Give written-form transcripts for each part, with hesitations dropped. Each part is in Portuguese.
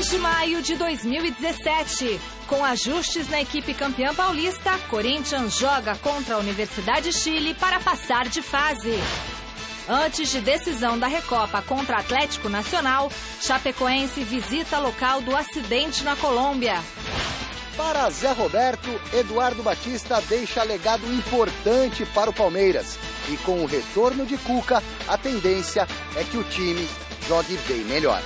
10 de maio de 2017. Com ajustes na equipe campeã paulista, Corinthians joga contra a Universidade Chile para passar de fase. Antes de decisão da Recopa contra Atlético Nacional, Chapecoense visita local do acidente na Colômbia. Para Zé Roberto, Eduardo Batista deixa legado importante para o Palmeiras. E com o retorno de Cuca, a tendência é que o time jogue bem melhor.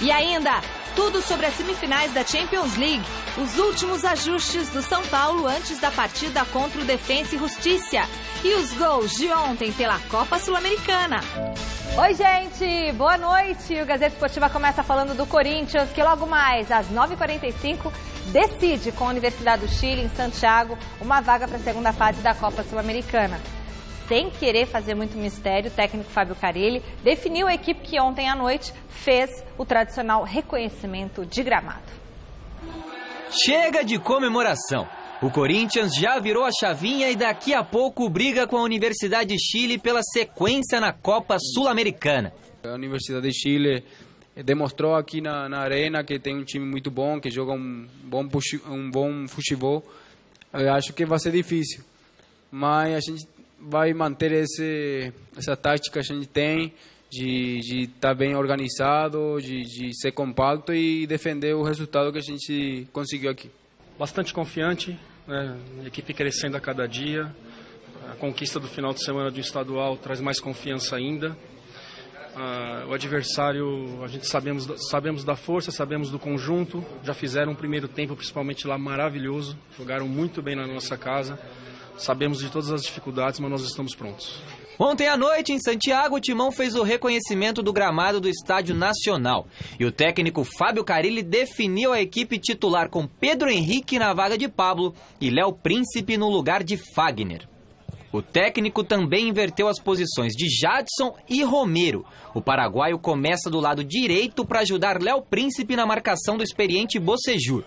E ainda, tudo sobre as semifinais da Champions League, os últimos ajustes do São Paulo antes da partida contra o Defensa e Justiça e os gols de ontem pela Copa Sul-Americana. Oi, gente, boa noite. O Gazeta Esportiva começa falando do Corinthians, que logo mais, às 9h45, decide com a Universidade do Chile, em Santiago, uma vaga para a segunda fase da Copa Sul-Americana. Sem querer fazer muito mistério, o técnico Fábio Carille definiu a equipe que ontem à noite fez o tradicional reconhecimento de gramado. Chega de comemoração. O Corinthians já virou a chavinha e daqui a pouco briga com a Universidade de Chile pela sequência na Copa Sul-Americana. A Universidade de Chile demonstrou aqui na arena que tem um time muito bom, que joga um bom futebol. Eu acho que vai ser difícil, mas a gente vai manter essa tática que a gente tem de estar bem organizado, de ser compacto e defender o resultado que a gente conseguiu aqui. Bastante confiante, né? A equipe crescendo a cada dia. A conquista do final de semana do estadual traz mais confiança ainda. O adversário, a gente sabemos da força, sabemos do conjunto. Já fizeram um primeiro tempo, principalmente lá, maravilhoso. Jogaram muito bem na nossa casa. Sabemos de todas as dificuldades, mas nós estamos prontos. Ontem à noite, em Santiago, o Timão fez o reconhecimento do gramado do Estádio Nacional. E o técnico Fábio Carille definiu a equipe titular com Pedro Henrique na vaga de Pablo e Léo Príncipe no lugar de Fagner. O técnico também inverteu as posições de Jadson e Romero. O paraguaio começa do lado direito para ajudar Léo Príncipe na marcação do experiente Bocejur.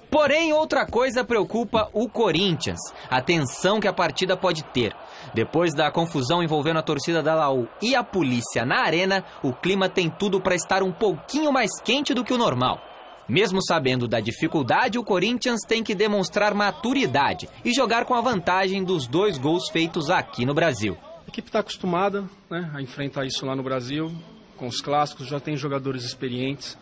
Porém, outra coisa preocupa o Corinthians, a tensão que a partida pode ter. Depois da confusão envolvendo a torcida da Laú e a polícia na arena, o clima tem tudo para estar um pouquinho mais quente do que o normal. Mesmo sabendo da dificuldade, o Corinthians tem que demonstrar maturidade e jogar com a vantagem dos 2 gols feitos aqui no Brasil. A equipe está acostumada, né, a enfrentar isso lá no Brasil, com os clássicos, já tem jogadores experientes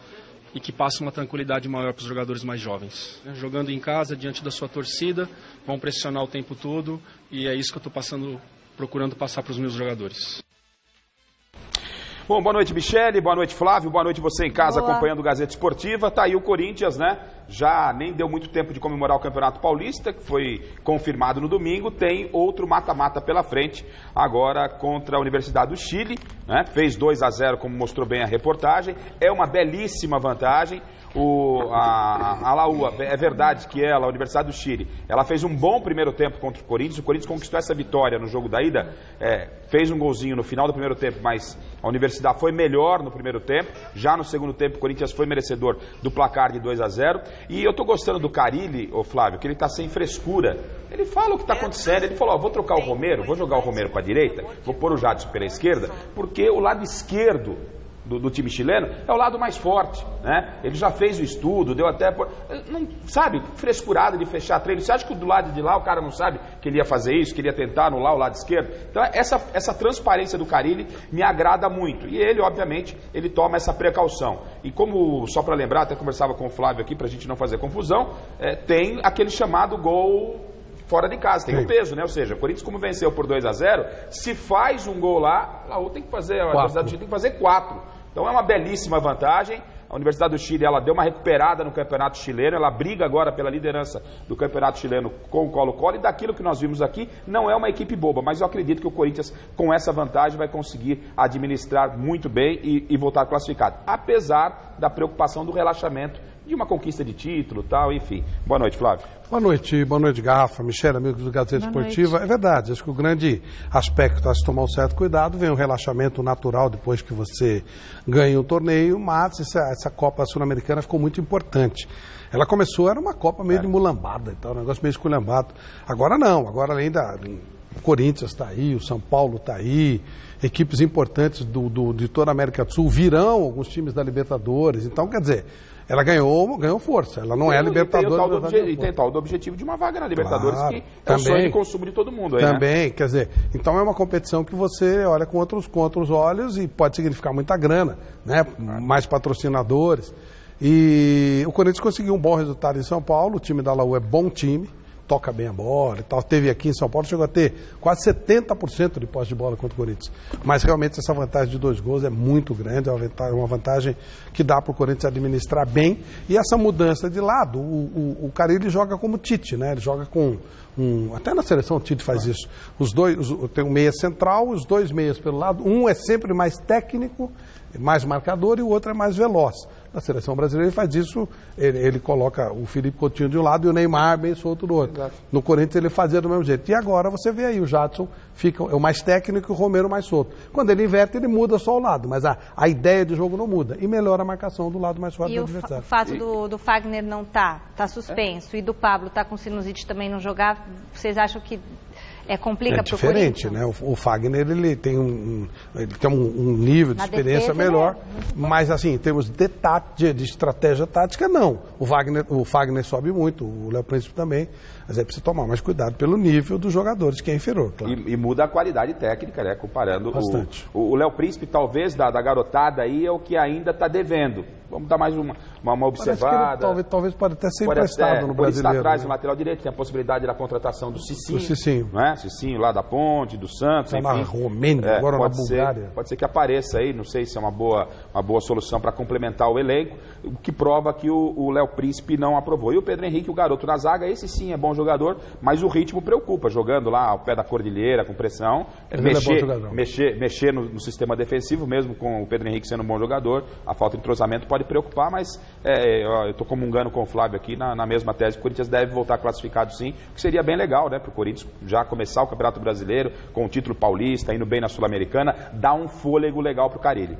e que passam uma tranquilidade maior para os jogadores mais jovens. Jogando em casa, diante da sua torcida, vão pressionar o tempo todo e é isso que eu estou procurando passar para os meus jogadores. Bom, boa noite, Michele, boa noite, Flávio, boa noite você em casa. Olá. Acompanhando o Gazeta Esportiva. Tá aí o Corinthians, né? Já nem deu muito tempo de comemorar o Campeonato Paulista, que foi confirmado no domingo. Tem outro mata-mata pela frente, agora contra a Universidade do Chile, né? Fez 2-0, como mostrou bem a reportagem. É uma belíssima vantagem. A Laú, é verdade que ela, a Universidade do Chile, ela fez um bom primeiro tempo contra o Corinthians conquistou essa vitória no jogo da ida, fez um golzinho no final do primeiro tempo, mas a Universidade foi melhor no primeiro tempo. Já no segundo tempo o Corinthians foi merecedor do placar de 2-0, e eu tô gostando do Carille, ô Flávio, que ele tá sem frescura. Ele fala o que tá acontecendo, ele falou, vou trocar o Romero, vou jogar o Romero para a direita, vou pôr o Jadson pela esquerda, porque o lado esquerdo do time chileno é o lado mais forte, né? Ele já fez o estudo, deu até... Não, sabe, frescurada de fechar treino. Você acha que do lado de lá o cara não sabe que ele ia fazer isso, que ele ia tentar anular o lado esquerdo? Então essa transparência do Carille me agrada muito. E ele, obviamente, ele toma essa precaução. E como, só para lembrar, até conversava com o Flávio aqui pra gente não fazer confusão, tem aquele chamado gol fora de casa, tem o peso, né? Ou seja, o Corinthians, como venceu por 2-0, se faz um gol lá, a Laú tem que fazer, a Universidade do Chile tem que fazer 4. Então é uma belíssima vantagem. A Universidade do Chile, ela deu uma recuperada no Campeonato Chileno, ela briga agora pela liderança do Campeonato Chileno com o Colo-Colo, e daquilo que nós vimos aqui, não é uma equipe boba, mas eu acredito que o Corinthians, com essa vantagem, vai conseguir administrar muito bem e voltar classificado, apesar da preocupação do relaxamento de uma conquista de título e tal, enfim. Boa noite, Flávio. Boa noite, Garrafa, Michele, amigos do Gazeta Esportiva. É verdade, acho que o grande aspecto é se tomar um certo cuidado, vem um relaxamento natural depois que você ganha o torneio, mas essa Copa Sul-Americana ficou muito importante. Ela começou, era uma Copa meio de mulambada, então, um negócio meio esculhambado. Agora não, agora além Corinthians está aí, o São Paulo está aí, equipes importantes de toda a América do Sul virão alguns times da Libertadores. Então, quer dizer, ela ganhou força. Ela não é a Libertadores. E tem tal do objetivo de uma vaga na Libertadores, claro, que é o sonho de consumo de todo mundo. Aí, também, né? Quer dizer, então é uma competição que você olha com outros olhos e pode significar muita grana, né? Mais patrocinadores. E o Corinthians conseguiu um bom resultado em São Paulo, o time da Laú é bom time, toca bem a bola e tal. Teve aqui em São Paulo, chegou a ter quase 70% de posse de bola contra o Corinthians. Mas realmente essa vantagem de 2 gols é muito grande, é uma vantagem que dá para o Corinthians administrar bem. E essa mudança de lado, o Carille joga como Tite, né? Ele joga com até na seleção o Tite faz isso. Os dois, tem um meia central, os 2 meias pelo lado, um é sempre mais técnico, mais marcador, e o outro é mais veloz. Na seleção brasileira ele faz isso, ele coloca o Felipe Coutinho de um lado e o Neymar bem solto do outro. Exato. No Corinthians ele fazia do mesmo jeito. E agora você vê aí, o Jadson é o mais técnico e o Romero mais solto. Quando ele inverte, ele muda só o lado, mas a ideia de jogo não muda. E melhora a marcação do lado mais forte do adversário. E o fato do Fagner não tá suspenso, e do Pablo tá com sinusite também não jogar, vocês acham que complica para o Corinthians? É diferente, né? O Fagner, ele tem um nível de experiência melhor, mas assim, em termos de estratégia tática, não. O Fagner sobe muito, o Léo Príncipe também, mas aí precisa tomar mais cuidado pelo nível dos jogadores, que é inferior, claro. E muda a qualidade técnica, né? Comparando. Bastante. O Léo Príncipe, talvez, da garotada aí, é o que ainda está devendo. Vamos dar mais uma observada. Talvez pode até ser emprestado no brasileiro. Está atrás no lateral direito, tem a possibilidade da contratação do Cicinho. Do Cicinho. Não é? Cicinho lá da Ponte, do Santos, enfim. Na Romênia, agora na Bulgária. Pode ser que apareça aí, não sei se é uma boa solução para complementar o elenco, o que prova que o Léo Príncipe não aprovou. E o Pedro Henrique, o garoto na zaga, esse sim é bom jogador, mas o ritmo preocupa, jogando lá ao pé da cordilheira, com pressão, mexer no sistema defensivo, mesmo com o Pedro Henrique sendo um bom jogador, a falta de entrosamento pode preocupar, mas eu estou comungando com o Flávio aqui na mesma tese, que o Corinthians deve voltar classificado sim, que seria bem legal, né, para o Corinthians já começar o Campeonato Brasileiro com o título paulista, indo bem na Sul-Americana, dá um fôlego legal para o Carille.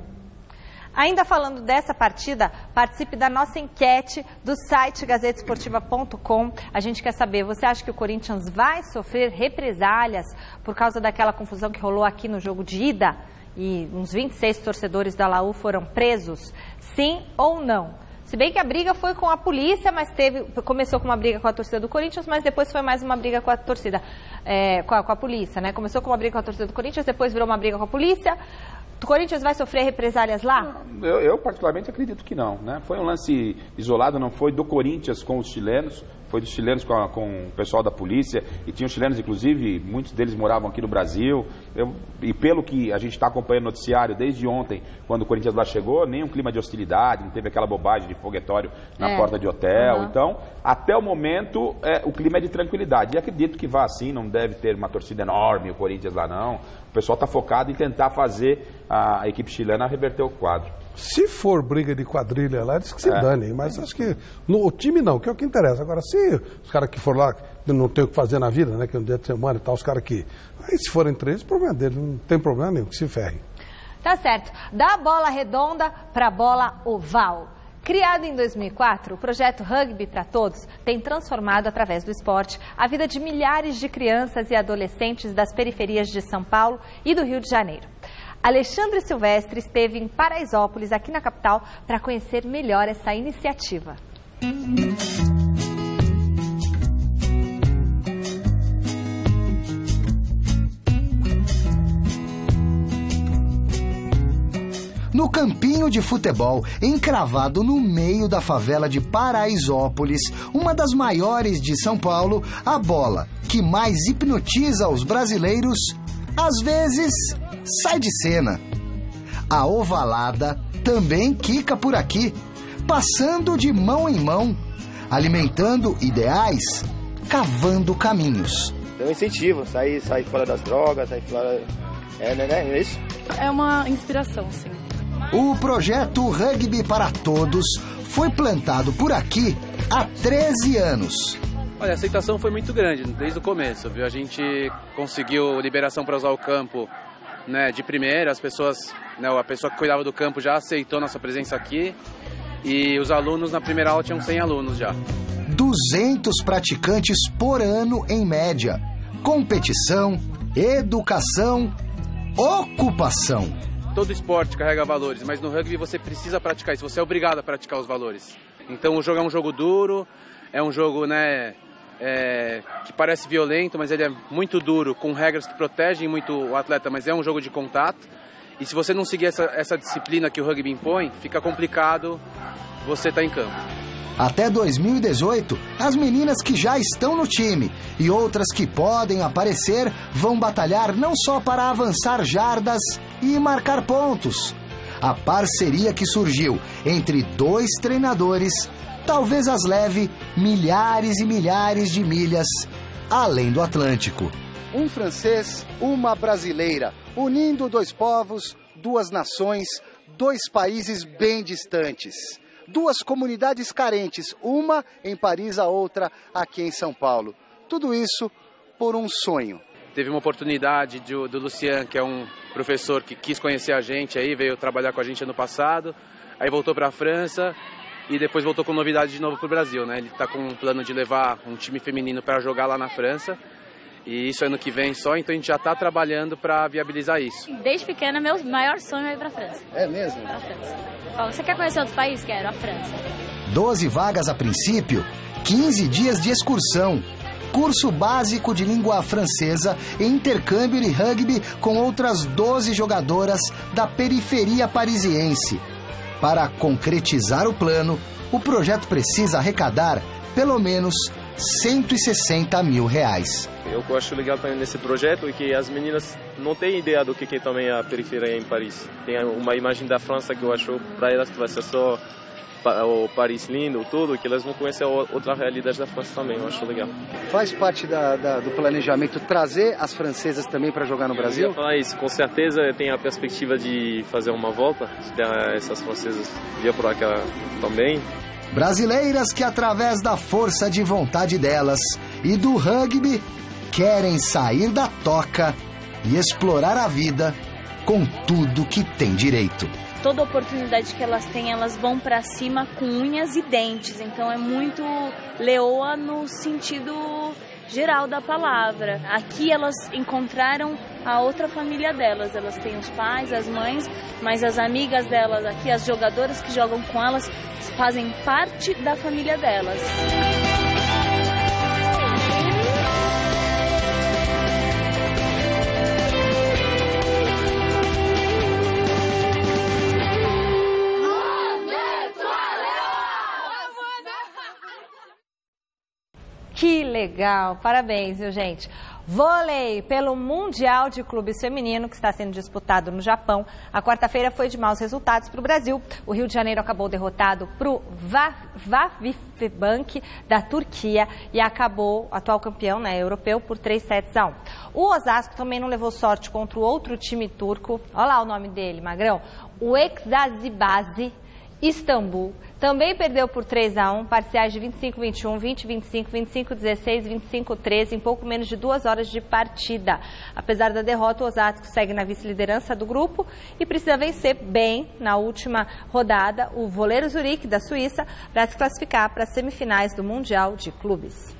Ainda falando dessa partida, participe da nossa enquete do site gazetesportiva.com. A gente quer saber, você acha que o Corinthians vai sofrer represálias por causa daquela confusão que rolou aqui no jogo de ida? E uns 26 torcedores da Laú foram presos? Sim ou não? Se bem que a briga foi com a polícia, mas começou com uma briga com a torcida do Corinthians, mas depois foi mais uma briga com a torcida, com a polícia, né? Começou com uma briga com a torcida do Corinthians, depois virou uma briga com a polícia. O Corinthians vai sofrer represálias lá? Eu particularmente acredito que não, né? Foi um lance isolado, não foi do Corinthians com os chilenos, foi dos chilenos com o pessoal da polícia, e tinham chilenos, inclusive, muitos deles moravam aqui no Brasil, e pelo que a gente está acompanhando o noticiário desde ontem, quando o Corinthians lá chegou, nenhum clima de hostilidade, não teve aquela bobagem de foguetório na porta de hotel, então, até o momento, o clima é de tranquilidade, e acredito que vá assim, não deve ter uma torcida enorme o Corinthians lá não, o pessoal está focado em tentar fazer a equipe chilena reverter o quadro. Se for briga de quadrilha lá, diz que se dane, mas acho que o time não, que é o que interessa. Agora, se os caras que foram lá não tem o que fazer na vida, né, que é um dia de semana e tal, os caras que... Aí se forem 3, o problema deles, não tem problema nenhum, que se ferrem. Tá certo. Da bola redonda para a bola oval. Criado em 2004, o projeto Rugby para Todos tem transformado, através do esporte, a vida de milhares de crianças e adolescentes das periferias de São Paulo e do Rio de Janeiro. Alexandre Silvestre esteve em Paraisópolis, aqui na capital, para conhecer melhor essa iniciativa. No campinho de futebol, encravado no meio da favela de Paraisópolis, uma das maiores de São Paulo, a bola que mais hipnotiza os brasileiros, às vezes sai de cena. A ovalada também quica por aqui, passando de mão em mão, alimentando ideais, cavando caminhos. É um incentivo, sair fora das drogas, sair fora... não é isso? É uma inspiração, sim. O projeto Rugby para Todos foi plantado por aqui há 13 anos. Olha, a aceitação foi muito grande desde o começo, viu? A gente conseguiu liberação para usar o campo, né, de primeira, as pessoas, né, a pessoa que cuidava do campo já aceitou nossa presença aqui e os alunos na primeira aula tinham 100 alunos já. 200 praticantes por ano em média. Competição, educação, ocupação. Todo esporte carrega valores, mas no rugby você precisa praticar isso, você é obrigado a praticar os valores. Então o jogo é um jogo duro, é um jogo, né, que parece violento, mas ele é muito duro, com regras que protegem muito o atleta, mas é um jogo de contato. E se você não seguir essa disciplina que o rugby impõe, fica complicado você estar em campo. Até 2018, as meninas que já estão no time e outras que podem aparecer vão batalhar não só para avançar jardas e marcar pontos. A parceria que surgiu entre 2 treinadores talvez as leve milhares e milhares de milhas além do Atlântico. Um francês, uma brasileira, unindo 2 povos, 2 nações, 2 países bem distantes. 2 comunidades carentes, uma em Paris, a outra aqui em São Paulo. Tudo isso por um sonho. Teve uma oportunidade do Lucian, que é um professor que quis conhecer a gente, aí veio trabalhar com a gente ano passado, aí voltou para a França e depois voltou com novidade de novo para o Brasil, né? Ele está com um plano de levar um time feminino para jogar lá na França. E isso ano que vem só, então a gente já está trabalhando para viabilizar isso. Desde pequena, meu maior sonho é ir para a França. É mesmo? Para a França. Ó, você quer conhecer outro país? Quero, a França. 12 vagas a princípio, 15 dias de excursão, curso básico de língua francesa e intercâmbio de rugby com outras 12 jogadoras da periferia parisiense. Para concretizar o plano, o projeto precisa arrecadar pelo menos R$160 mil. Eu acho legal também nesse projeto é que as meninas não têm ideia do que é também a periferia em Paris. Tem uma imagem da França que eu acho para elas que vai ser só o Paris lindo, tudo, que elas vão conhecer outra realidade da França também, eu acho legal. Faz parte do planejamento trazer as francesas também para jogar no Brasil? Eu ia falar isso, com certeza tem a perspectiva de fazer uma volta, de essas francesas vir por aqui também. Brasileiras que, através da força de vontade delas e do rugby, querem sair da toca e explorar a vida com tudo que tem direito. Toda oportunidade que elas têm, elas vão para cima com unhas e dentes. Então é muito leoa no sentido geral da palavra. Aqui elas encontraram a outra família delas. Elas têm os pais, as mães, mas as amigas delas aqui, as jogadoras que jogam com elas, fazem parte da família delas. Que legal! Parabéns, viu, gente? Vôlei pelo Mundial de Clubes Feminino, que está sendo disputado no Japão. A quarta-feira foi de maus resultados para o Brasil. O Rio de Janeiro acabou derrotado para o Vafbank da Turquia e acabou atual campeão, né, europeu por 3-1. O Osasco também não levou sorte contra o outro time turco. Olha lá o nome dele, Magrão. O Ekzazibasi Istambul. Também perdeu por 3-1, parciais de 25-21, 20-25, 25-16, 25-13, em pouco menos de 2 horas de partida. Apesar da derrota, o Osasco segue na vice-liderança do grupo e precisa vencer bem na última rodada o Voleiro Zurique, da Suíça, para se classificar para as semifinais do Mundial de Clubes.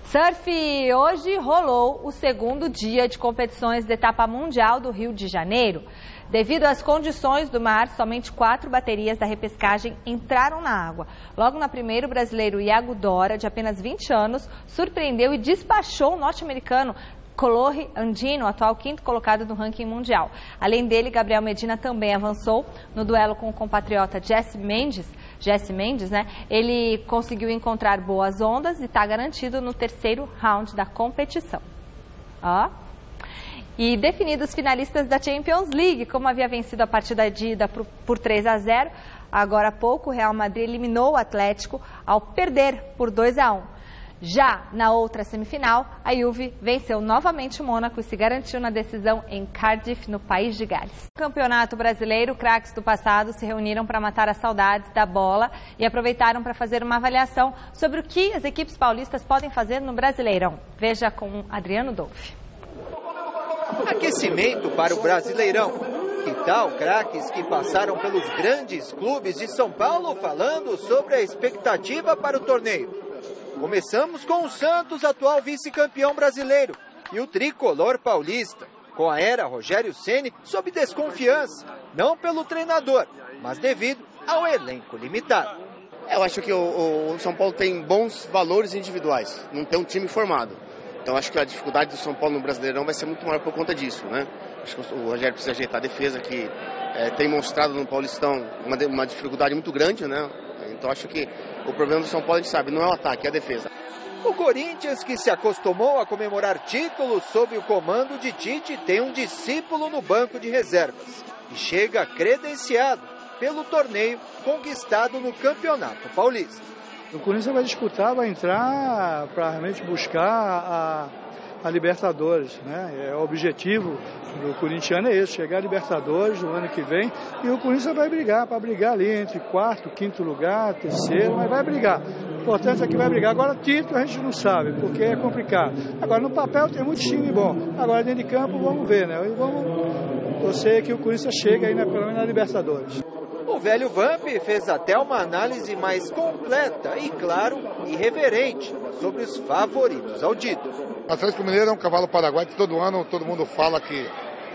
Surf, hoje rolou o segundo dia de competições da etapa mundial do Rio de Janeiro. Devido às condições do mar, somente 4 baterias da repescagem entraram na água. Logo na primeira, o brasileiro Iago Dora, de apenas 20 anos, surpreendeu e despachou o norte-americano Colorri Andino, atual 5º colocado no ranking mundial. Além dele, Gabriel Medina também avançou no duelo com o compatriota Jesse Mendes, né? Ele conseguiu encontrar boas ondas e está garantido no 3º round da competição. Ó. E definidos os finalistas da Champions League, como havia vencido a partida de ida por 3-0, agora há pouco o Real Madrid eliminou o Atlético ao perder por 2-1. Já na outra semifinal, a Juve venceu novamente o Mônaco e se garantiu na decisão em Cardiff, no País de Gales. No Campeonato Brasileiro, craques do passado se reuniram para matar as saudades da bola e aproveitaram para fazer uma avaliação sobre o que as equipes paulistas podem fazer no Brasileirão. Veja com Adriano Dolfi. Aquecimento para o Brasileirão. Que tal craques que passaram pelos grandes clubes de São Paulo falando sobre a expectativa para o torneio? Começamos com o Santos, atual vice-campeão brasileiro. e o tricolor paulista, com a era Rogério Ceni sob desconfiança, não pelo treinador, mas devido ao elenco limitado. Eu acho que o São Paulo tem bons valores individuais, não tem um time formado. Então acho que a dificuldade do São Paulo no Brasileirão vai ser muito maior por conta disso, né? Acho que o Rogério precisa ajeitar a defesa, que tem mostrado no Paulistão uma dificuldade muito grande, né? Então acho que o problema do São Paulo, a gente sabe, não é o ataque, é a defesa. O Corinthians, que se acostumou a comemorar títulos sob o comando de Tite, tem um discípulo no banco de reservas e chega credenciado pelo torneio conquistado no Campeonato Paulista. O Corinthians vai disputar, vai entrar para realmente buscar a Libertadores, né? O objetivo do corintiano é esse, chegar a Libertadores no ano que vem, e o Corinthians vai brigar, para brigar ali entre quarto, quinto lugar, terceiro, mas vai brigar. O importante é que vai brigar. Agora, título a gente não sabe, porque é complicado. Agora, no papel tem muito time bom. Agora, dentro de campo, vamos ver, né? E vamos torcer que o Corinthians chegue aí, pelo menos na Libertadores. O velho Vamp fez até uma análise mais completa e, claro, irreverente sobre os favoritos ao título. O Atlético Mineiro é um cavalo paraguai que todo ano todo mundo fala que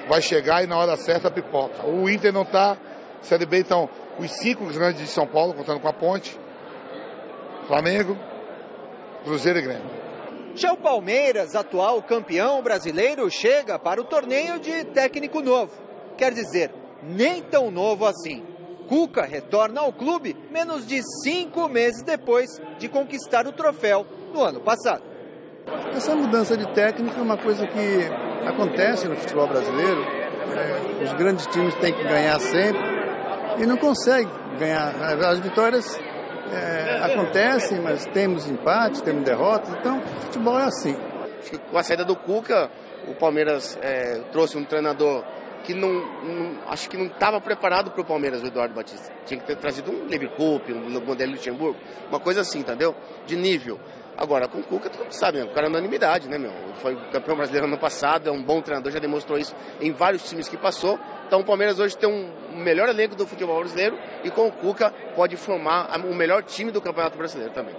vai chegar e na hora certa pipoca. O Inter não está, Série B estão os 5 grandes de São Paulo, contando com a Ponte, Flamengo, Cruzeiro e Grêmio. Já o Palmeiras, atual campeão brasileiro, chega para o torneio de técnico novo. Quer dizer, nem tão novo assim. Cuca retorna ao clube menos de 5 meses depois de conquistar o troféu no ano passado. Essa mudança de técnico é uma coisa que acontece no futebol brasileiro. Os grandes times têm que ganhar sempre e não conseguem ganhar. As vitórias acontecem, mas temos empates, temos derrotas, então o futebol é assim. Acho que com a saída do Cuca, o Palmeiras trouxe um treinador que acho que não estava preparado para o Palmeiras, o Eduardo Batista. Tinha que ter trazido um Leverkusen, um modelo Luxemburgo, uma coisa assim, entendeu? De nível. Agora, com o Cuca, todo mundo sabe, o cara é unanimidade, né, meu? Foi campeão brasileiro ano passado, é um bom treinador, já demonstrou isso em vários times que passou. Então o Palmeiras hoje tem um melhor elenco do futebol brasileiro e com o Cuca pode formar o melhor time do Campeonato Brasileiro também.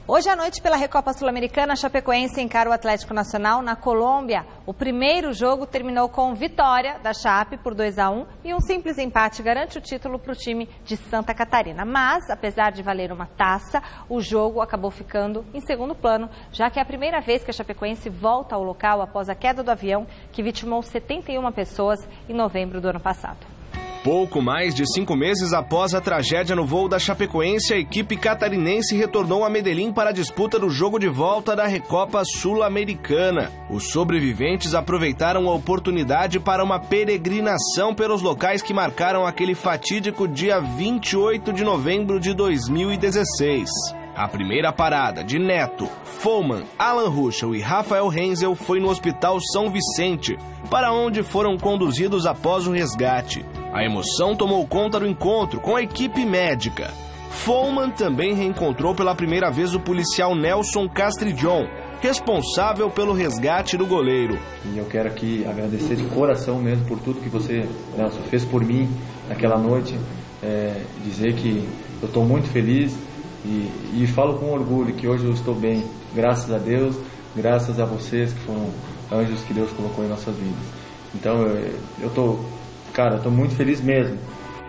Hoje à noite, pela Recopa Sul-Americana, a Chapecoense encara o Atlético Nacional na Colômbia. O primeiro jogo terminou com vitória da Chape por 2-1 e um simples empate garante o título para o time de Santa Catarina. Mas, apesar de valer uma taça, o jogo acabou ficando em segundo plano, já que é a primeira vez que a Chapecoense volta ao local após a queda do avião que vitimou 71 pessoas em novembro do ano passado. Pouco mais de 5 meses após a tragédia no voo da Chapecoense, a equipe catarinense retornou a Medellín para a disputa do jogo de volta da Recopa Sul-Americana. Os sobreviventes aproveitaram a oportunidade para uma peregrinação pelos locais que marcaram aquele fatídico dia 28 de novembro de 2016. A primeira parada de Neto, Follman, Alan Ruschel e Rafael Renzel foi no Hospital São Vicente, para onde foram conduzidos após o resgate. A emoção tomou conta do encontro com a equipe médica. Follman também reencontrou pela primeira vez o policial Nelson Castrillon, responsável pelo resgate do goleiro. E eu quero aqui agradecer de coração mesmo por tudo que você, Nelson, fez por mim naquela noite. Dizer que eu estou muito feliz e falo com orgulho que hoje eu estou bem, graças a Deus, graças a vocês que foram anjos que Deus colocou em nossas vidas. Então eu estou muito feliz mesmo.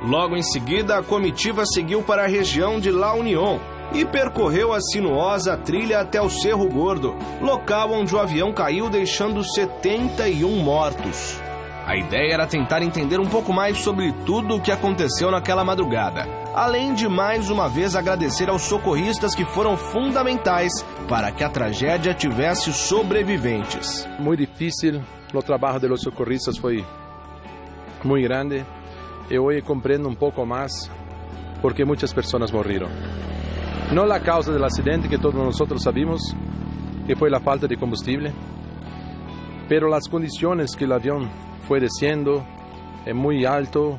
Logo em seguida, a comitiva seguiu para a região de La Unión e percorreu a sinuosa trilha até o Cerro Gordo, local onde o avião caiu, deixando 71 mortos. A ideia era tentar entender um pouco mais sobre tudo o que aconteceu naquela madrugada, além de mais uma vez agradecer aos socorristas que foram fundamentais para que a tragédia tivesse sobreviventes. Muito difícil, o trabalho dos socorristas foi muito grande e hoje compreendo um pouco mais porque muitas pessoas morreram. Não a causa do acidente que todos nós sabemos, que foi a falta de combustível, pero as condições que o avião foi descendo é muito alto,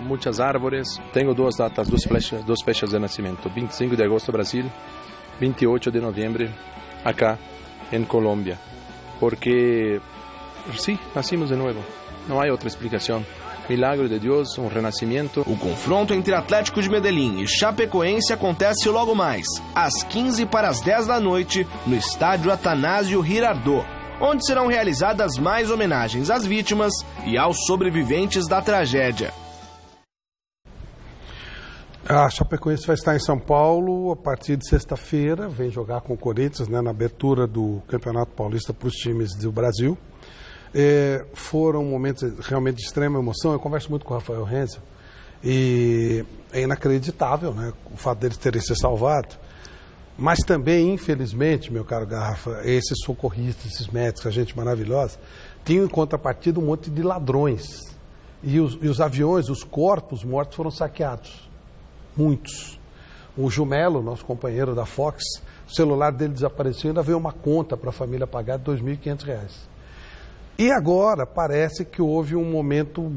muitas árvores. Tenho duas datas, duas fechas de nascimento: 25 de agosto Brasil, 28 de novembro acá em Colômbia, porque sim, nascimos de novo. Não há outra explicação. Milagre de Deus, um renascimento. O confronto entre Atlético de Medellín e Chapecoense acontece logo mais, às 15 para as 10 da noite, no estádio Atanásio Girardot. onde serão realizadas mais homenagens às vítimas e aos sobreviventes da tragédia. A Chapecoense vai estar em São Paulo a partir de sexta-feira, vem jogar com o Corinthians, né, na abertura do Campeonato Paulista para os times do Brasil. Foram momentos realmente de extrema emoção. Eu converso muito com o Rafael Renzel e é inacreditável, né, o fato deles terem se salvado. Mas também, infelizmente, meu caro Garrafa, esses socorristas, esses médicos, a gente maravilhosa, tinham em contrapartida um monte de ladrões. E os aviões, os corpos mortos foram saqueados. Muitos. O Jumelo, nosso companheiro da Fox, o celular dele desapareceu e ainda veio uma conta para a família pagar de R$ 2.500. E agora parece que houve um momento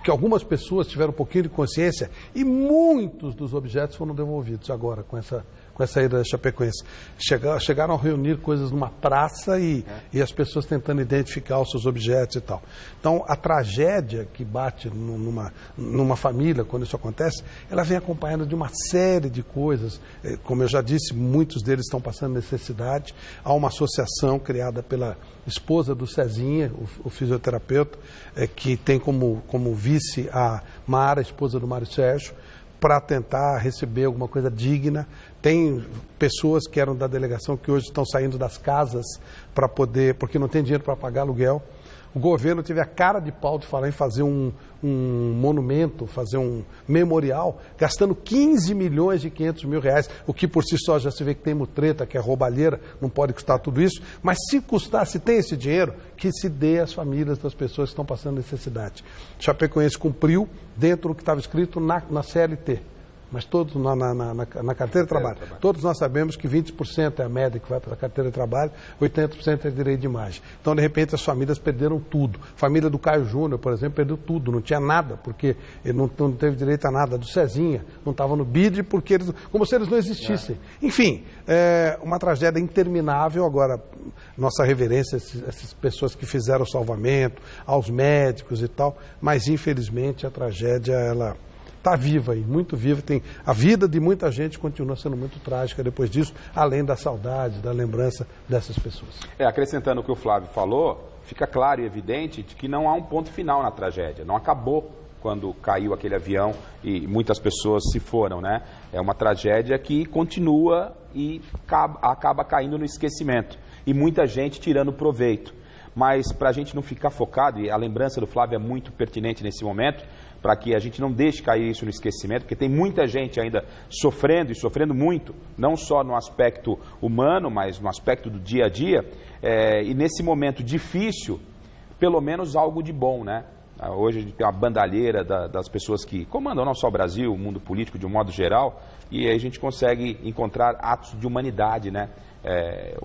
que algumas pessoas tiveram um pouquinho de consciência e muitos dos objetos foram devolvidos agora com essa ida da Chapecoense. Chegaram a reunir coisas numa praça e as pessoas tentando identificar os seus objetos e tal. Então, a tragédia que bate numa família, quando isso acontece, ela vem acompanhada de uma série de coisas. Como eu já disse, muitos deles estão passando necessidade. Há uma associação criada pela esposa do Cezinha, o fisioterapeuta, que tem como vice a Mara, esposa do Mário Sérgio, para tentar receber alguma coisa digna. Tem pessoas que eram da delegação que hoje estão saindo das casas para poder, porque não tem dinheiro para pagar aluguel. O governo teve a cara de pau de falar em fazer um monumento, fazer um memorial, gastando 15 milhões e 500 mil reais, o que por si só já se vê que tem mutreta, que é roubalheira, não pode custar tudo isso, mas se custar, se tem esse dinheiro, que se dê às famílias das pessoas que estão passando necessidade. Chapecoense cumpriu dentro do que estava escrito na CLT. Mas todos na carteira de trabalho, todos nós sabemos que 20% é a média que vai para a carteira de trabalho, 80% é direito de imagem. Então, de repente, as famílias perderam tudo. A família do Caio Júnior, por exemplo, perdeu tudo, não tinha nada, porque ele não teve direito a nada. Do Cezinha, não estava no BID, porque como se eles não existissem. Enfim, uma tragédia interminável. Agora, nossa reverência a essas pessoas que fizeram o salvamento, aos médicos e tal, mas, infelizmente, a tragédia, ela está viva aí, muito viva. A vida de muita gente continua sendo muito trágica depois disso, além da saudade, da lembrança dessas pessoas. Acrescentando o que o Flávio falou, fica claro e evidente de que não há um ponto final na tragédia. Não acabou quando caiu aquele avião e muitas pessoas se foram, né? É uma tragédia que continua e acaba caindo no esquecimento. E muita gente tirando proveito. Mas para a gente não ficar focado, e a lembrança do Flávio é muito pertinente nesse momento, para que a gente não deixe cair isso no esquecimento, porque tem muita gente ainda sofrendo, e sofrendo muito, não só no aspecto humano, mas no aspecto do dia a dia, e nesse momento difícil, pelo menos algo de bom, né? Hoje a gente tem uma bandalheira das pessoas que comandam não só o Brasil, o mundo político de um modo geral, e aí a gente consegue encontrar atos de humanidade, né?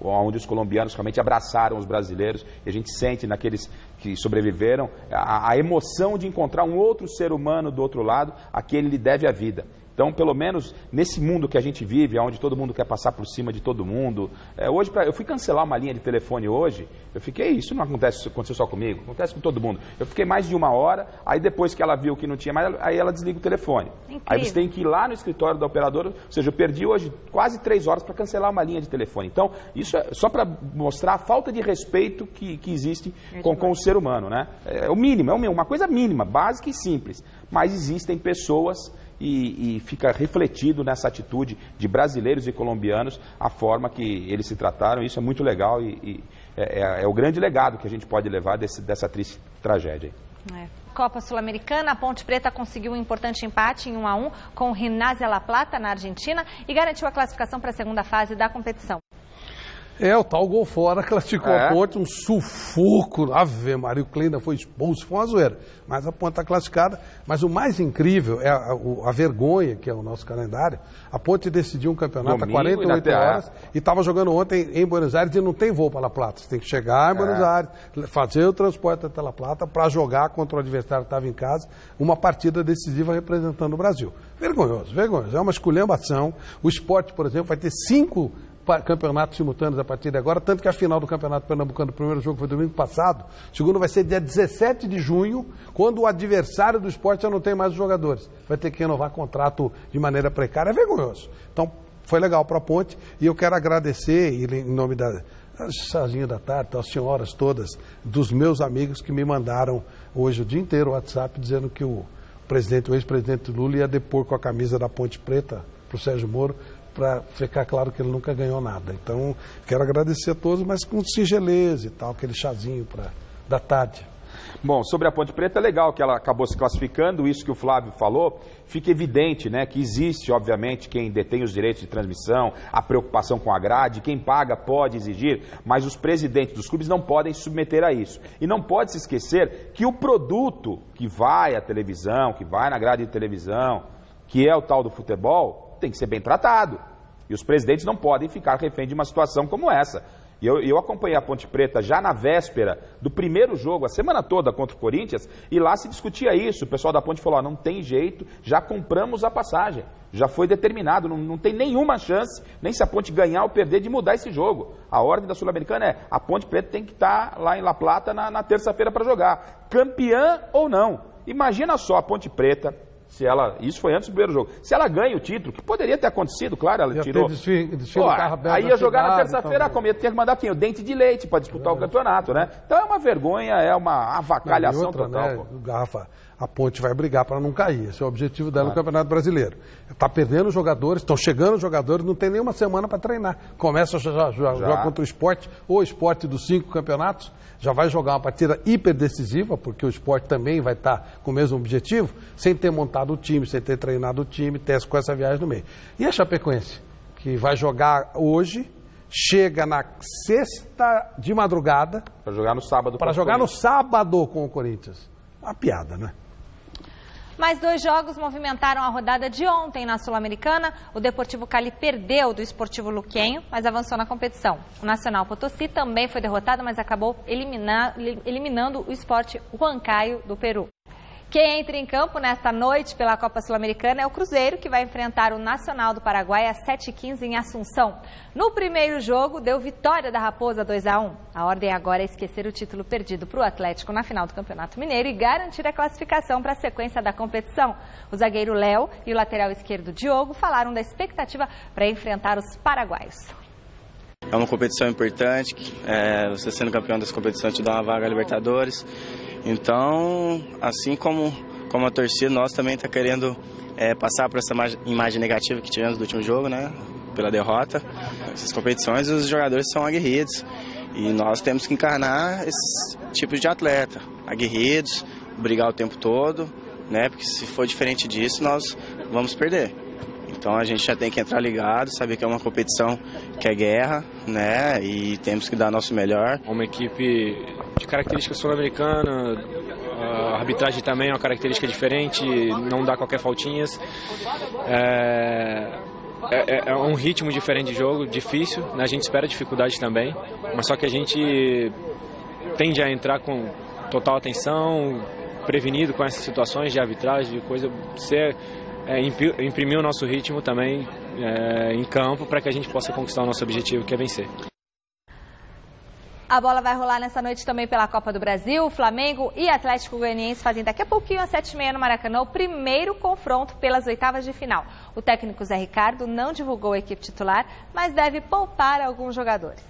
Onde os colombianos realmente abraçaram os brasileiros, e a gente sente naqueles que sobreviveram a emoção de encontrar um outro ser humano do outro lado, a quem ele lhe deve a vida. Então, pelo menos nesse mundo que a gente vive, onde todo mundo quer passar por cima de todo mundo, hoje eu fui cancelar uma linha de telefone hoje, eu fiquei, isso não aconteceu só comigo, acontece com todo mundo. Eu fiquei mais de 1 hora, aí depois que ela viu que não tinha mais, aí ela desliga o telefone. Incrível. Aí você tem que ir lá no escritório da operadora, ou seja, eu perdi hoje quase 3 horas para cancelar uma linha de telefone. Então, isso é só para mostrar a falta de respeito que existe com o ser humano, né? É o mínimo, uma coisa mínima, básica e simples, mas existem pessoas. E fica refletido nessa atitude de brasileiros e colombianos a forma que eles se trataram. Isso é muito legal e é o grande legado que a gente pode levar dessa triste tragédia. Copa Sul-Americana, a Ponte Preta conseguiu um importante empate em 1-1 com o Gimnasia La Plata na Argentina e garantiu a classificação para a segunda fase da competição. O tal gol fora classificou a Ponte, um sufoco, Ave Maria, o Kleina foi expulso, foi uma zoeira, mas a Ponte está classificada. Mas o mais incrível é a vergonha que é o nosso calendário. A Ponte decidiu um campeonato há 48 horas e estava jogando ontem em Buenos Aires e não tem voo para La Plata. Você tem que chegar em Buenos Aires, fazer o transporte até La Plata para jogar contra o adversário que estava em casa, uma partida decisiva representando o Brasil. Vergonhoso, vergonhoso, é uma esculhambação. O Sport, por exemplo, vai ter 5 campeonatos simultâneos a partir de agora, tanto que a final do Campeonato Pernambucano, o primeiro jogo foi domingo passado, o segundo vai ser dia 17 de junho, quando o adversário do Sport já não tem mais os jogadores. Vai ter que renovar contrato de maneira precária, é vergonhoso. Então, foi legal para a Ponte e eu quero agradecer, em nome chazinho da tarde, as senhoras todas, dos meus amigos que me mandaram hoje o dia inteiro o WhatsApp dizendo que o ex-presidente Lula ia depor com a camisa da Ponte Preta para o Sérgio Moro, para ficar claro que ele nunca ganhou nada. Então, quero agradecer a todos, mas com singeleza e tal, aquele chazinho da tarde. Bom, sobre a Ponte Preta, é legal que ela acabou se classificando, isso que o Flávio falou, fica evidente, né, que existe, obviamente, quem detém os direitos de transmissão, a preocupação com a grade, quem paga pode exigir, mas os presidentes dos clubes não podem se submeter a isso. E não pode se esquecer que o produto que vai à televisão, que vai na grade de televisão, que é o tal do futebol, tem que ser bem tratado. E os presidentes não podem ficar refém de uma situação como essa. E eu acompanhei a Ponte Preta já na véspera do primeiro jogo, a semana toda contra o Corinthians, e lá se discutia isso. O pessoal da Ponte falou, não tem jeito, já compramos a passagem, já foi determinado, não tem nenhuma chance, nem se a Ponte ganhar ou perder, de mudar esse jogo. A ordem da Sul-Americana é, a Ponte Preta tem que estar lá em La Plata na terça-feira para jogar, campeã ou não. Imagina só a Ponte Preta, se ela, isso foi antes do primeiro jogo, se ela ganha o título, que poderia ter acontecido, claro, ela tirou. Aí ia jogar na terça-feira, ia ter que mandar quem? O Dente de Leite para disputar o campeonato, né? Então é uma vergonha, é uma avacalhação total. Né, Garrafa, a Ponte vai brigar para não cair, esse é o objetivo dela no Campeonato Brasileiro. Está perdendo jogadores, estão chegando jogadores, não tem nenhuma semana para treinar. Começa a jogar contra o Sport, ou Sport dos 5 campeonatos, já vai jogar uma partida hiper decisiva, porque o Sport também vai estar com o mesmo objetivo, sem ter montado o time, sem ter treinado o time, teste com essa viagem no meio. E a Chapecoense, que vai jogar hoje, chega na sexta de madrugada. Para jogar no sábado. Para jogar no sábado com o Corinthians. Uma piada, né? Mais 2 jogos movimentaram a rodada de ontem na Sul-Americana. O Deportivo Cali perdeu do Esportivo Luquenho, mas avançou na competição. O Nacional Potosí também foi derrotado, mas acabou eliminando o Sport Huancayo do Peru. Quem entra em campo nesta noite pela Copa Sul-Americana é o Cruzeiro, que vai enfrentar o Nacional do Paraguai às 7h15 em Assunção. No primeiro jogo, deu vitória da Raposa 2-1. A ordem agora é esquecer o título perdido para o Atlético na final do Campeonato Mineiro e garantir a classificação para a sequência da competição. O zagueiro Léo e o lateral esquerdo Diogo falaram da expectativa para enfrentar os paraguaios. É uma competição importante, você sendo campeão dessa competição te dá uma vaga a Libertadores. Então, assim como a torcida, nós também está querendo passar por essa imagem negativa que tivemos do último jogo, né? Pela derrota. Essas competições, os jogadores são aguerridos e nós temos que encarnar esses tipos de atleta, aguerridos, brigar o tempo todo, né? Porque se for diferente disso, nós vamos perder. Então a gente já tem que entrar ligado, saber que é uma competição que é guerra, né? E temos que dar nosso melhor. Uma equipe de característica sul-americana, a arbitragem também é uma característica diferente, não dá qualquer faltinhas. É um ritmo diferente de jogo, difícil, né? A gente espera dificuldade também, mas só que a gente tende a entrar com total atenção, prevenido com essas situações de arbitragem, de coisa, imprimir o nosso ritmo também em campo para que a gente possa conquistar o nosso objetivo, que é vencer. A bola vai rolar nessa noite também pela Copa do Brasil. Flamengo e Atlético Goianiense fazem daqui a pouquinho às 7h30 no Maracanã o primeiro confronto pelas oitavas de final. O técnico Zé Ricardo não divulgou a equipe titular, mas deve poupar alguns jogadores.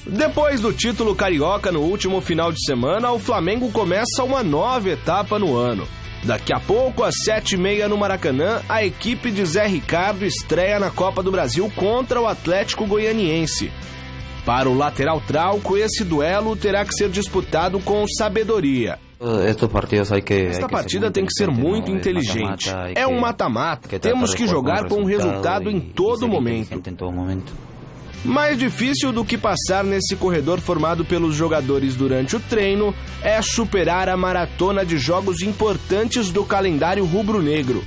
Depois do título carioca no último final de semana, o Flamengo começa uma nova etapa no ano. Daqui a pouco, às 7h30 no Maracanã, a equipe de Zé Ricardo estreia na Copa do Brasil contra o Atlético Goianiense. Para o lateral Trauco, esse duelo terá que ser disputado com sabedoria. Esta partida tem que ser muito inteligente. É um mata-mata. Temos que jogar com o resultado em todo momento. Mais difícil do que passar nesse corredor formado pelos jogadores durante o treino é superar a maratona de jogos importantes do calendário rubro-negro.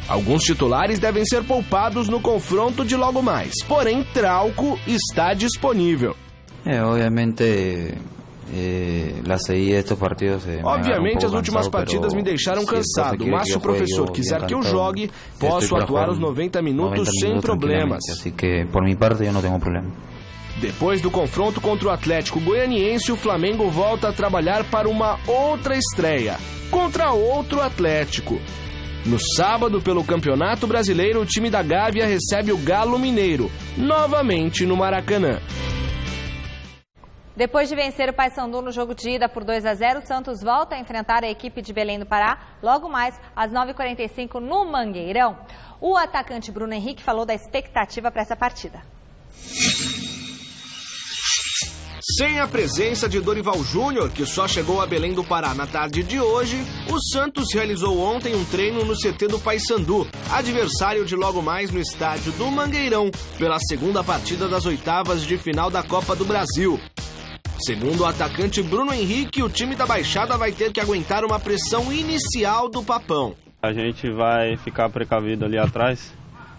Alguns titulares devem ser poupados no confronto de logo mais, porém Trauco está disponível. Obviamente as últimas partidas me deixaram cansado, mas se o professor quiser que eu jogue, posso atuar os 90 minutos sem problemas. Depois do confronto contra o Atlético Goianiense, o Flamengo volta a trabalhar para uma outra estreia, contra outro Atlético. No sábado, pelo Campeonato Brasileiro, o time da Gávea recebe o Galo Mineiro, novamente no Maracanã. Depois de vencer o Paysandu no jogo de ida por 2-0, o Santos volta a enfrentar a equipe de Belém do Pará, logo mais às 9h45 no Mangueirão. O atacante Bruno Henrique falou da expectativa para essa partida. Sem a presença de Dorival Júnior, que só chegou a Belém do Pará na tarde de hoje, o Santos realizou ontem um treino no CT do Paysandu, adversário de logo mais no estádio do Mangueirão, pela segunda partida das oitavas de final da Copa do Brasil. Segundo o atacante Bruno Henrique, o time da Baixada vai ter que aguentar uma pressão inicial do Papão. A gente vai ficar precavido ali atrás,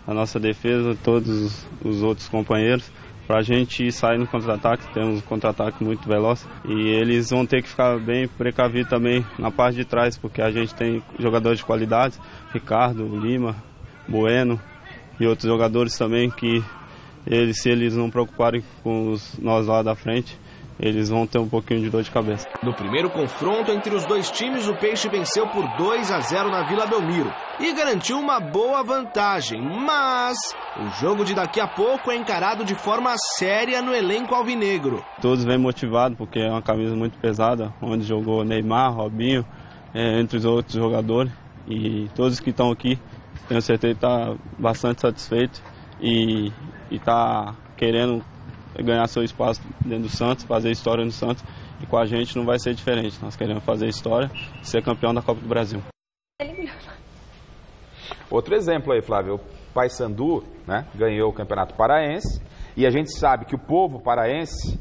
a nossa defesa, todos os outros companheiros, para a gente sair no contra-ataque. Temos um contra-ataque muito veloz e eles vão ter que ficar bem precavidos também na parte de trás, porque a gente tem jogadores de qualidade, Ricardo, Lima, Bueno e outros jogadores também que se eles não preocuparem com nós lá da frente, eles vão ter um pouquinho de dor de cabeça. No primeiro confronto entre os dois times, o Peixe venceu por 2-0 na Vila Belmiro e garantiu uma boa vantagem, mas o jogo de daqui a pouco é encarado de forma séria no elenco alvinegro. Todos vêm motivados porque é uma camisa muito pesada, onde jogou Neymar, Robinho, entre os outros jogadores, e todos que estão aqui, tenho certeza que estão bastante satisfeitos e está querendo ganhar seu espaço dentro do Santos, fazer história no Santos, e com a gente não vai ser diferente. Nós queremos fazer história e ser campeão da Copa do Brasil. Outro exemplo aí, Flávio, o Paysandu, né, ganhou o Campeonato Paraense, e a gente sabe que o povo paraense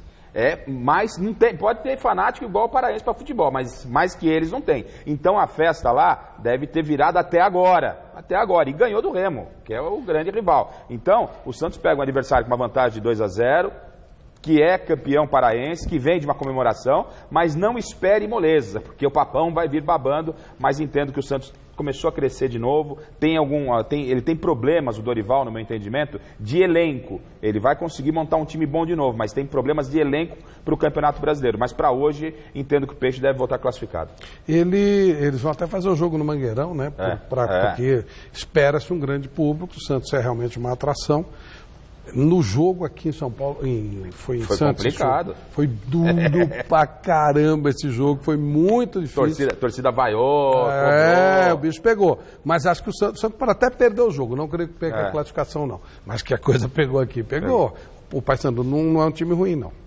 não tem, pode ter fanático igual o paraense para futebol, mas mais que eles não tem. Então a festa lá deve ter virado até agora, e ganhou do Remo, que é o grande rival. Então o Santos pega um adversário com uma vantagem de 2-0, que é campeão paraense, que vem de uma comemoração, mas não espere moleza, porque o Papão vai vir babando, mas entendo que o Santos começou a crescer de novo, ele tem problemas, o Dorival, no meu entendimento, de elenco. Ele vai conseguir montar um time bom de novo, mas tem problemas de elenco para o Campeonato Brasileiro. Mas para hoje, entendo que o Peixe deve voltar classificado. Eles vão até fazer o jogo no Mangueirão, né? Porque espera-se um grande público, o Santos é realmente uma atração. No jogo aqui em São Paulo, foi em Santos, complicado. Foi duro pra caramba esse jogo, foi muito difícil. Torcida vaiou. O bicho pegou. Mas acho que o Santos pode até perder o jogo, não creio que perca a classificação não. Mas que a coisa pegou aqui, pegou. O Paysandu não é um time ruim não.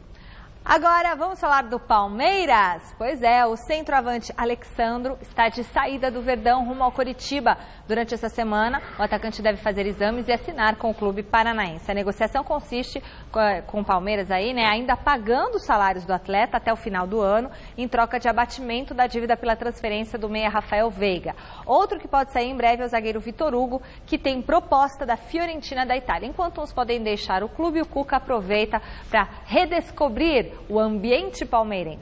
Agora vamos falar do Palmeiras. Pois é, o centroavante Alexandro está de saída do Verdão rumo ao Coritiba. Durante essa semana, o atacante deve fazer exames e assinar com o clube paranaense. A negociação consiste com o Palmeiras aí, né, ainda pagando os salários do atleta até o final do ano, em troca de abatimento da dívida pela transferência do meia Rafael Veiga. Outro que pode sair em breve é o zagueiro Vitor Hugo, que tem proposta da Fiorentina da Itália. Enquanto uns podem deixar o clube, o Cuca aproveita para redescobrir o ambiente palmeirense.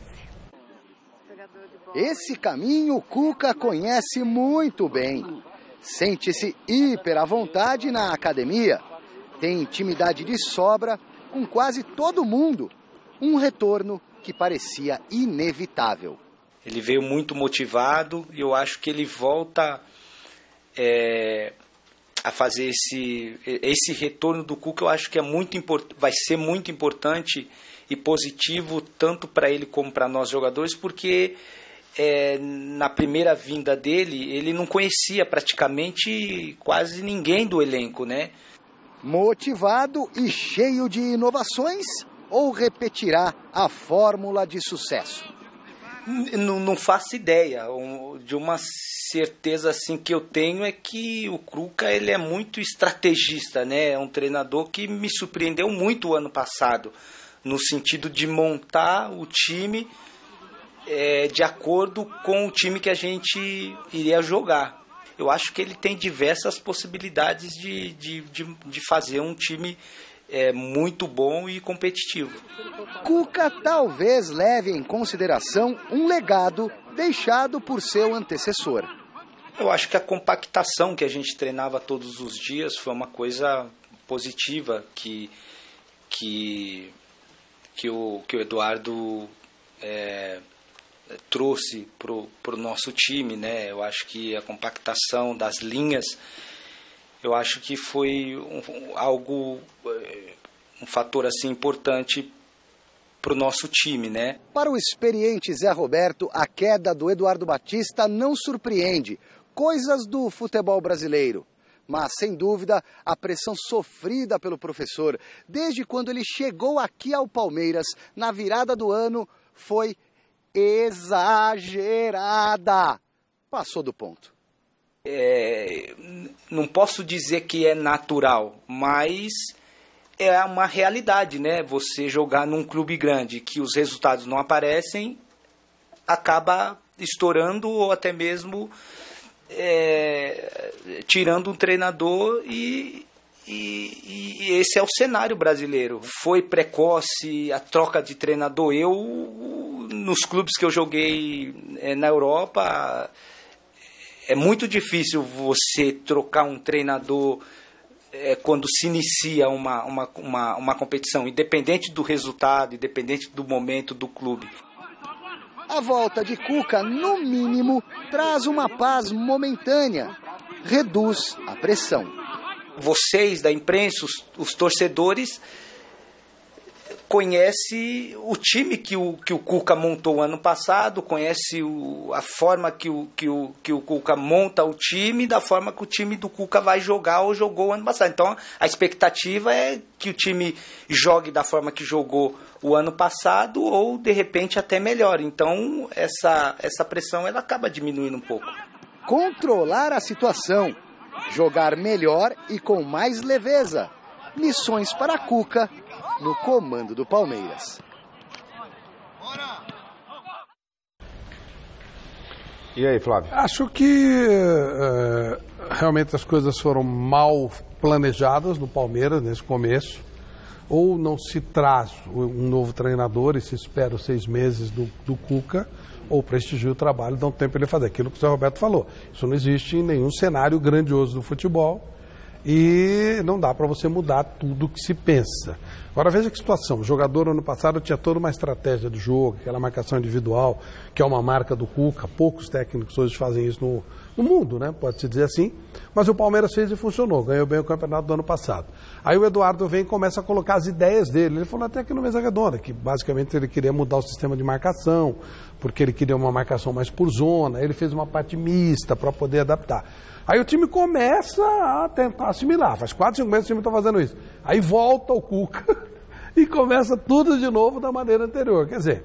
Esse caminho o Cuca conhece muito bem. Sente-se hiper à vontade na academia. Tem intimidade de sobra com quase todo mundo. Um retorno que parecia inevitável. Ele veio muito motivado e eu acho que ele volta a fazer esse retorno do Cuca. Eu acho que vai ser muito importante e positivo tanto para ele como para nós jogadores, porque na primeira vinda dele, ele não conhecia praticamente quase ninguém do elenco, né? Motivado e cheio de inovações, ou repetirá a fórmula de sucesso? Não faço ideia. De uma certeza assim que eu tenho é que o Cuca, ele é muito estrategista, né? É um treinador que me surpreendeu muito o ano passado, no sentido de montar o time de acordo com o time que a gente iria jogar. Eu acho que ele tem diversas possibilidades de fazer um time muito bom e competitivo. Cuca talvez leve em consideração um legado deixado por seu antecessor. Eu acho que a compactação que a gente treinava todos os dias foi uma coisa positiva que o Eduardo trouxe para o nosso time, né? Eu acho que a compactação das linhas, eu acho que foi um fator assim importante para o nosso time, né? Para o experiente Zé Roberto, a queda do Eduardo Batista não surpreende. Coisas do futebol brasileiro. Mas, sem dúvida, a pressão sofrida pelo professor desde quando ele chegou aqui ao Palmeiras na virada do ano foi exagerada. Passou do ponto. Não posso dizer que é natural, mas é uma realidade, né? Você jogar num clube grande que os resultados não aparecem, acaba estourando ou até mesmo tirando um treinador e esse é o cenário brasileiro. Foi precoce a troca de treinador. Nos clubes que eu joguei na Europa, é muito difícil você trocar um treinador quando se inicia uma competição, independente do resultado, independente do momento do clube. A volta de Cuca, no mínimo, traz uma paz momentânea, reduz a pressão. Vocês da imprensa, os torcedores, conhecem o time que o Cuca montou ano passado, conhece a forma que o Cuca monta o time, da forma que o time do Cuca vai jogar ou jogou ano passado. Então a expectativa é que o time jogue da forma que jogou o ano passado ou de repente até melhor. Então essa pressão ela acaba diminuindo um pouco. Controlar a situação, jogar melhor e com mais leveza. Missões para Cuca no comando do Palmeiras. E aí, Flávio? Acho que realmente as coisas foram mal planejadas no Palmeiras nesse começo. Ou não se traz um novo treinador e se espera os 6 meses do Cuca, ou prestigia o trabalho, dá um tempo ele fazer aquilo que o Zé Roberto falou. Isso não existe em nenhum cenário grandioso do futebol e não dá para você mudar tudo que se pensa. Agora veja que situação, o jogador ano passado tinha toda uma estratégia do jogo, aquela marcação individual, que é uma marca do Cuca, poucos técnicos hoje fazem isso no mundo, né? Pode-se dizer assim, mas o Palmeiras fez e funcionou, ganhou bem o campeonato do ano passado. Aí o Eduardo vem e começa a colocar as ideias dele, ele falou até aqui no Mesa Redonda, que basicamente ele queria mudar o sistema de marcação, porque ele queria uma marcação mais por zona, ele fez uma parte mista para poder adaptar. Aí o time começa a tentar assimilar, faz 4, 5 meses que o time está fazendo isso. Aí volta o Cuca e começa tudo de novo da maneira anterior, quer dizer...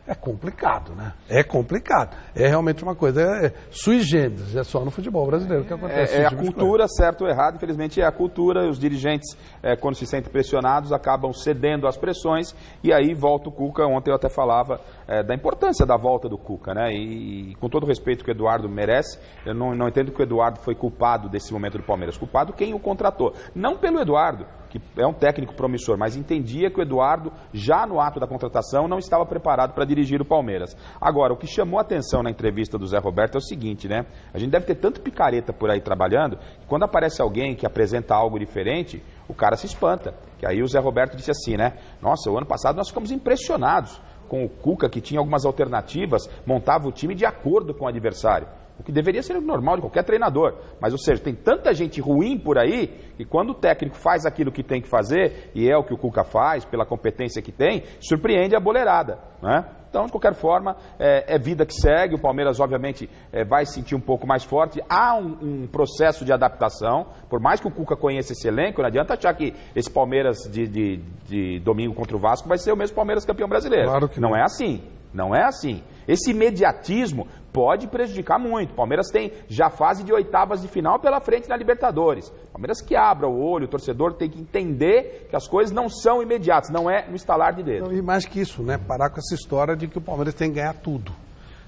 É complicado, né? É complicado. É realmente uma coisa sui generis, é só no futebol brasileiro que acontece. É a cultura, certo ou errado, infelizmente é a cultura, os dirigentes, quando se sentem pressionados, acabam cedendo às pressões, e aí volta o Cuca. Ontem eu até falava da importância da volta do Cuca, né? E com todo o respeito que o Eduardo merece, eu não entendo que o Eduardo foi culpado desse momento do Palmeiras. Culpado quem o contratou. Não pelo Eduardo, que é um técnico promissor, mas entendia que o Eduardo, já no ato da contratação, não estava preparado para dirigir o Palmeiras. Agora, o que chamou a atenção na entrevista do Zé Roberto é o seguinte, né? A gente deve ter tanto picareta por aí trabalhando, que quando aparece alguém que apresenta algo diferente, o cara se espanta. Que aí o Zé Roberto disse assim, né? Nossa, o ano passado nós ficamos impressionados com o Cuca, que tinha algumas alternativas, montava o time de acordo com o adversário. O que deveria ser normal de qualquer treinador. Mas, ou seja, tem tanta gente ruim por aí, que quando o técnico faz aquilo que tem que fazer, e é o que o Cuca faz, pela competência que tem, surpreende a boleirada, né? Então, de qualquer forma, é vida que segue. O Palmeiras, obviamente, vai se sentir um pouco mais forte. Há um processo de adaptação. Por mais que o Cuca conheça esse elenco, não adianta achar que esse Palmeiras de domingo contra o Vasco vai ser o mesmo Palmeiras campeão brasileiro. Claro que não é assim. Não é assim. Esse imediatismo pode prejudicar muito. O Palmeiras tem já fase de oitavas de final pela frente na Libertadores. Palmeiras que abra o olho, o torcedor tem que entender que as coisas não são imediatas, não é no estalar de dedo. E mais que isso, né? Parar com essa história de que o Palmeiras tem que ganhar tudo.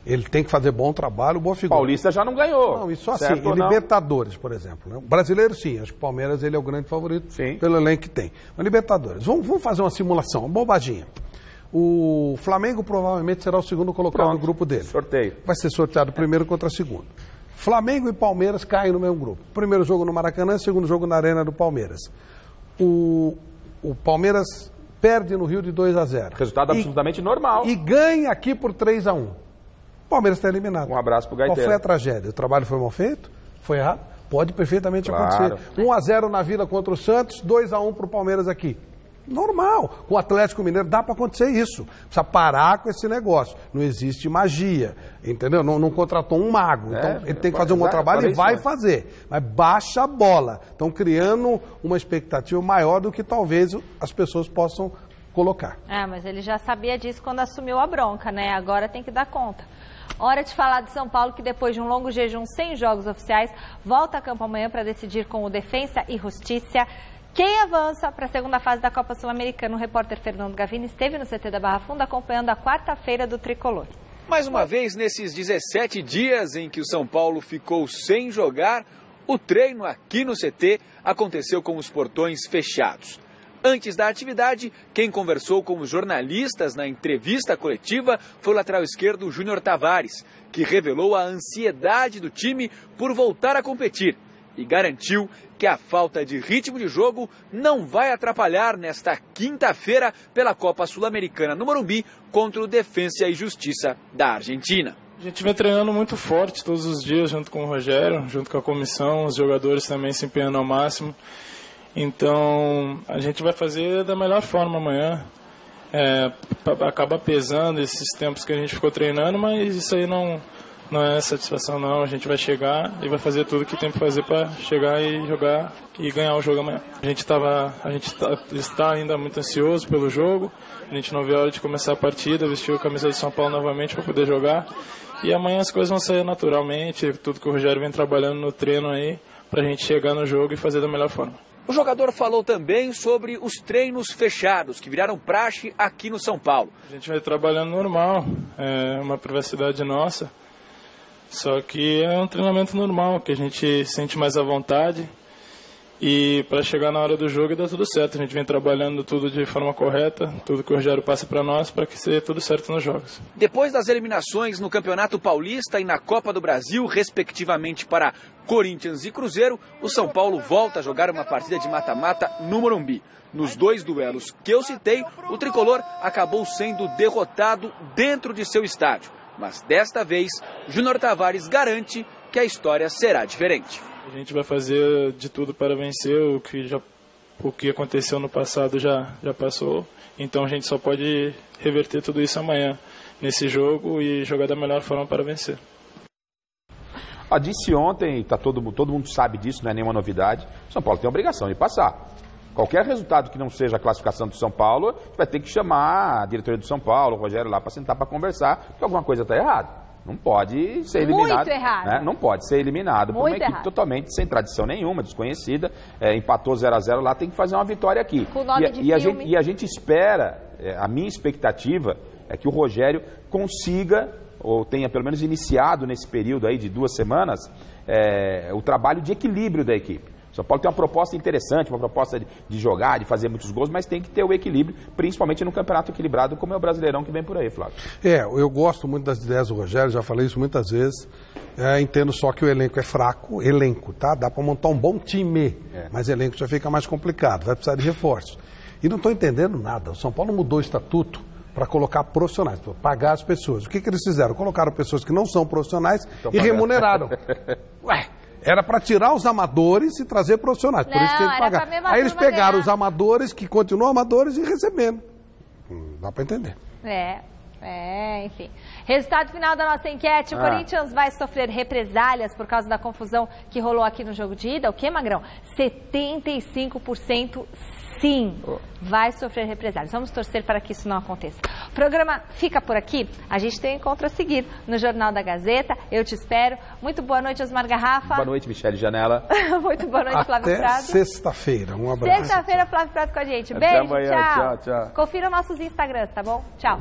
Ele tem que fazer bom trabalho, boa figura. Paulista já não ganhou. Não, isso assim, em Libertadores, por exemplo. Né? O brasileiro, sim. Acho que o Palmeiras ele é o grande favorito pelo elenco que tem. Mas Libertadores, vamos fazer uma simulação, uma bobaginha. O Flamengo provavelmente será o segundo colocado no grupo dele. Sorteio. Vai ser sorteado primeiro contra segundo. Flamengo e Palmeiras caem no mesmo grupo. Primeiro jogo no Maracanã, segundo jogo na Arena do Palmeiras. O Palmeiras perde no Rio de 2-0. Resultado absolutamente normal. E ganha aqui por 3-1. Palmeiras está eliminado. Um abraço pro Gaiteiro. Qual foi a tragédia? O trabalho foi mal feito? Foi errado? Pode perfeitamente Claro. acontecer. 1-0 na Vila contra o Santos, 2-1 para o Palmeiras aqui. Normal. Com o Atlético Mineiro dá para acontecer isso. Precisa parar com esse negócio. Não existe magia, entendeu? Não contratou um mago. Então ele tem que fazer um bom trabalho e vai fazer. Mas baixa a bola. Estão criando uma expectativa maior do que talvez as pessoas possam colocar. Mas ele já sabia disso quando assumiu a bronca, né? Agora tem que dar conta. Hora de falar de São Paulo, que depois de um longo jejum sem jogos oficiais, volta a campo amanhã para decidir com o Defensa e Justiça quem avança para a segunda fase da Copa Sul-Americana. O repórter Fernando Gavini esteve no CT da Barra Funda acompanhando a quarta-feira do Tricolor. Mais uma vez, nesses 17 dias em que o São Paulo ficou sem jogar, o treino aqui no CT aconteceu com os portões fechados. Antes da atividade, quem conversou com os jornalistas na entrevista coletiva foi o lateral esquerdo Júnior Tavares, que revelou a ansiedade do time por voltar a competir e garantiu que a falta de ritmo de jogo não vai atrapalhar nesta quinta-feira pela Copa Sul-Americana no Morumbi contra o Defensa e Justiça da Argentina. A gente vem treinando muito forte todos os dias junto com o Rogério, junto com a comissão, os jogadores também se empenhando ao máximo. Então a gente vai fazer da melhor forma amanhã. Acaba pesando esses tempos que a gente ficou treinando, mas isso aí não é satisfação não. A gente vai chegar e vai fazer tudo que tem que fazer para chegar e jogar e ganhar o jogo amanhã. A gente está ainda muito ansioso pelo jogo. A gente não vê a hora de começar a partida, vestiu a camisa do São Paulo novamente para poder jogar. E amanhã as coisas vão sair naturalmente, tudo que o Rogério vem trabalhando no treino aí, para a gente chegar no jogo e fazer da melhor forma. O jogador falou também sobre os treinos fechados, que viraram praxe aqui no São Paulo. A gente vai trabalhando normal, é uma privacidade nossa, só que é um treinamento normal, que a gente sente mais à vontade. E para chegar na hora do jogo e dar tudo certo. A gente vem trabalhando tudo de forma correta, tudo que o Rogério passa para nós, para que seja tudo certo nos jogos. Depois das eliminações no Campeonato Paulista e na Copa do Brasil, respectivamente para Corinthians e Cruzeiro, o São Paulo volta a jogar uma partida de mata-mata no Morumbi. Nos dois duelos que eu citei, o tricolor acabou sendo derrotado dentro de seu estádio. Mas desta vez, Júnior Tavares garante que a história será diferente. A gente vai fazer de tudo para vencer, o que aconteceu no passado já passou, então a gente só pode reverter tudo isso amanhã nesse jogo e jogar da melhor forma para vencer. Disse ontem, todo mundo sabe disso, não é nenhuma novidade, São Paulo tem a obrigação de passar. Qualquer resultado que não seja a classificação do São Paulo, vai ter que chamar a diretoria do São Paulo, o Rogério lá para sentar para conversar, porque alguma coisa está errada. Não pode ser eliminado. Muito errado. Né? Não pode ser eliminado por uma equipe totalmente sem tradição nenhuma, desconhecida. Empatou 0-0 lá, tem que fazer uma vitória aqui. Com nome de filme. E a gente espera, a minha expectativa é que o Rogério consiga, ou tenha pelo menos iniciado nesse período aí de 2 semanas, o trabalho de equilíbrio da equipe. São Paulo tem uma proposta interessante, uma proposta de jogar, de fazer muitos gols, mas tem que ter o equilíbrio, principalmente num campeonato equilibrado como é o Brasileirão que vem por aí, Flávio. Eu gosto muito das ideias do Rogério, já falei isso muitas vezes. Entendo só que o elenco é fraco, tá? Dá para montar um bom time, mas elenco já fica mais complicado, vai precisar de reforços. E não estou entendendo nada, o São Paulo mudou o estatuto para colocar profissionais, para pagar as pessoas. O que eles fizeram? Colocaram pessoas que não são profissionais e remuneraram. Era para tirar os amadores e trazer profissionais, por isso tem que pagar. Aí eles pegaram os amadores, que continuam amadores, e recebendo. Dá para entender. Enfim. Resultado final da nossa enquete, o Corinthians vai sofrer represálias por causa da confusão que rolou aqui no jogo de ida. O que, Magrão? 75% sim, vai sofrer represálias. Vamos torcer para que isso não aconteça. O programa fica por aqui. A gente tem um encontro a seguir no Jornal da Gazeta. Eu te espero. Muito boa noite, Osmar Garrafa. Boa noite, Michele Janela. Muito boa noite, Flávio Prado. Sexta-feira. Um abraço. Sexta-feira, Flávio Prado com a gente. Beijo, até amanhã. Tchau. Confira nossos Instagrams, tá bom? Tchau.